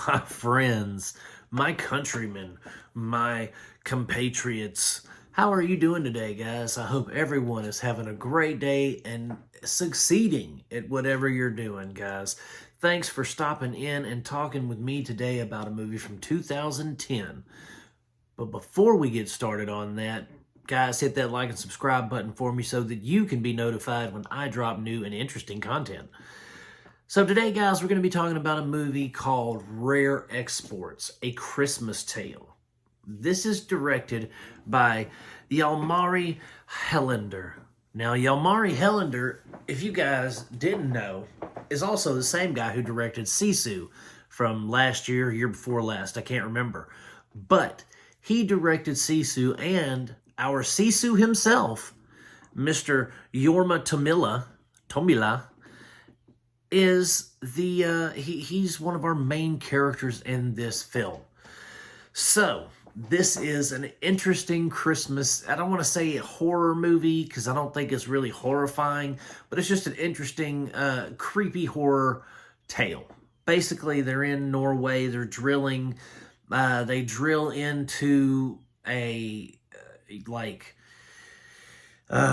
my friends, my countrymen, my compatriots. How are you doing today, guys? I hope everyone is having a great day and succeeding at whatever you're doing, guys. Thanks for stopping in and talking with me today about a movie from 2010. But before we get started on that, guys, hit that like and subscribe button for me so that you can be notified when I drop new and interesting content. So today, guys, we're going to be talking about a movie called Rare Exports, A Christmas Tale. This is directed by Jalmari Helander. Now, Jalmari Helander, if you guys didn't know, is also the same guy who directed Sisu from last year, year before last. I can't remember. But he directed Sisu, and our Sisu himself, Mr. Jorma Tomila, is he's one of our main characters in this film. So this is an interesting Christmas, I don't want to say a horror movie because I don't think it's really horrifying, but it's just an interesting creepy horror tale. Basically, they're in Norway, they're drilling, they drill into a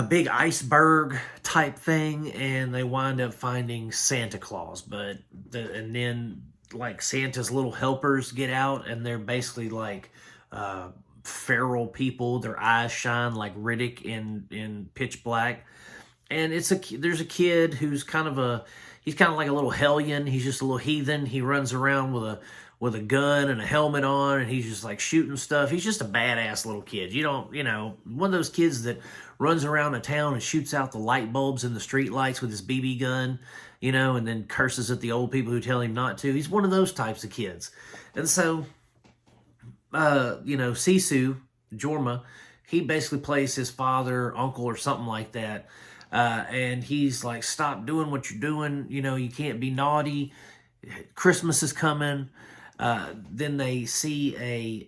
big iceberg type thing, and they wind up finding Santa Claus. And then Santa's little helpers get out, and they're basically feral people. Their eyes shine like Riddick in Pitch Black. And there's a kid who's he's kind of like a little hellion. He's just a little heathen. He runs around with a gun and a helmet on, and he's just shooting stuff. He's just a badass little kid. One of those kids that runs around a town and shoots out the light bulbs in the street lights with his BB gun, and then curses at the old people who tell him not to. He's one of those types of kids. And so, Sisu, Jorma, he basically plays his father, uncle, or something like that. And he's like, stop doing what you're doing. You can't be naughty. Christmas is coming. Then they see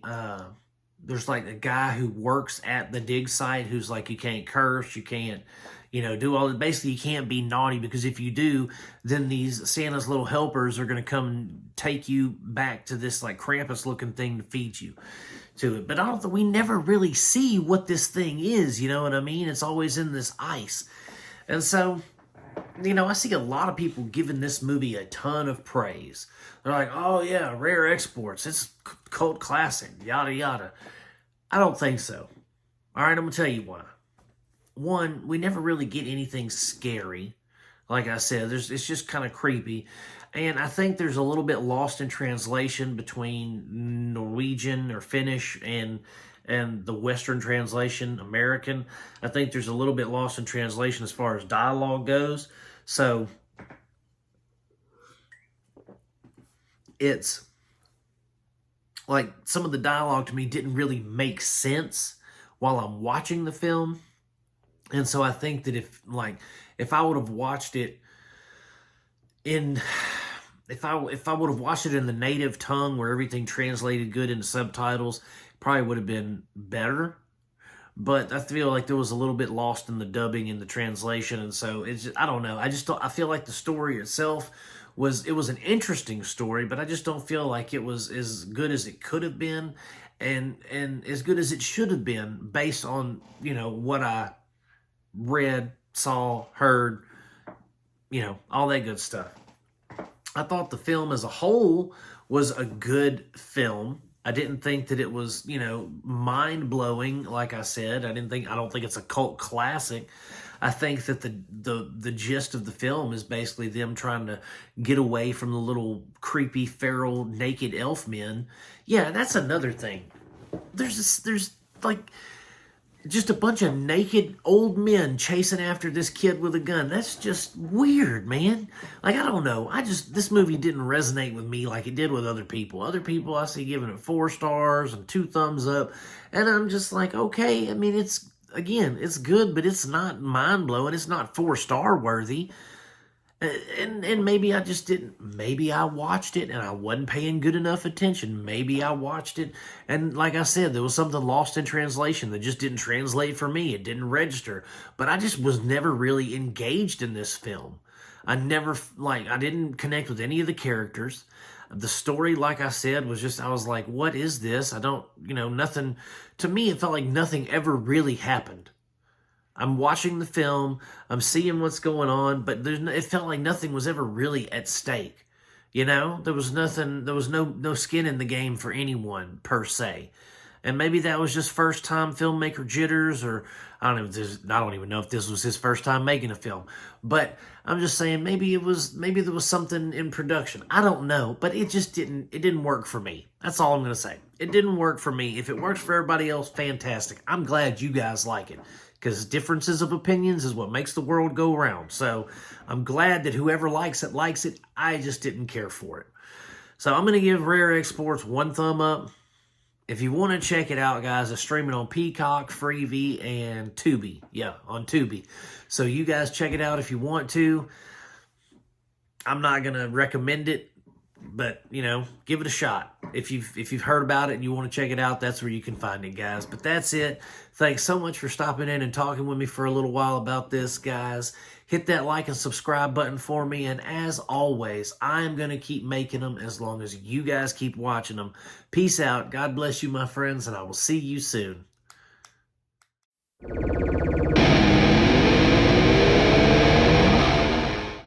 there's a guy who works at the dig site who's like, you can't curse, you can't, do all that. Basically, you can't be naughty, because if you do, then these Santa's little helpers are going to come and take you back to this Krampus looking thing to feed you to it. But we never really see what this thing is, you know what I mean? It's always in this ice. And so, I see a lot of people giving this movie a ton of praise. They're like, oh yeah, Rare Exports, it's cult classic, yada yada. I don't think so. All right, I'm going to tell you why. One, we never really get anything scary. Like I said, it's just kind of creepy. And I think there's a little bit lost in translation between Norwegian or Finnish and the Western translation, American. I think there's a little bit lost in translation as far as dialogue goes. So it's some of the dialogue to me didn't really make sense while I'm watching the film. And so I think that if I would have watched it if I would have watched it in the native tongue where everything translated good into subtitles, probably would have been better. But I feel like there was a little bit lost in the dubbing and the translation, and so I don't know. I feel like the story itself was an interesting story, but I just don't feel like it was as good as it could have been, and as good as it should have been based on what I read, saw, heard, all that good stuff. I thought the film as a whole was a good film. I didn't think that it was, mind-blowing, like I said. I don't think it's a cult classic. I think that the gist of the film is basically them trying to get away from the little creepy, feral, naked elf men. Yeah, that's another thing. There's just a bunch of naked old men chasing after this kid with a gun. That's just weird, man. I don't know. This movie didn't resonate with me like it did with other people. Other people I see giving it 4 stars and 2 thumbs up. And I'm just like, okay, I mean, it's good, but it's not mind-blowing. It's not 4-star worthy. And maybe I just didn't, maybe I watched it and I wasn't paying good enough attention. Maybe I watched it, and like I said, there was something lost in translation that just didn't translate for me. It didn't register. But I just was never really engaged in this film. I didn't connect with any of the characters. The story, like I said, was just, I was like, what is this? I don't, nothing, to me, it felt like nothing ever really happened. I'm watching the film, I'm seeing what's going on, but it felt like nothing was ever really at stake. There was nothing, there was no skin in the game for anyone per se. And maybe that was just first time filmmaker jitters, or I don't even know if this was his first time making a film. But I'm just saying maybe there was something in production. I don't know, but it didn't work for me. That's all I'm gonna say. It didn't work for me. If it works for everybody else, fantastic. I'm glad you guys like it, because differences of opinions is what makes the world go round. So I'm glad that whoever likes it likes it. I just didn't care for it. So I'm going to give Rare Exports 1 thumb up. If you want to check it out, guys, it's streaming on Peacock, Freevee, and Tubi. Yeah, on Tubi. So you guys check it out if you want to. I'm not going to recommend it, but, give it a shot. If you've heard about it and you want to check it out, that's where you can find it, guys. But that's it. Thanks so much for stopping in and talking with me for a little while about this, guys. Hit that like and subscribe button for me. And as always, I am going to keep making them as long as you guys keep watching them. Peace out. God bless you, my friends, and I will see you soon.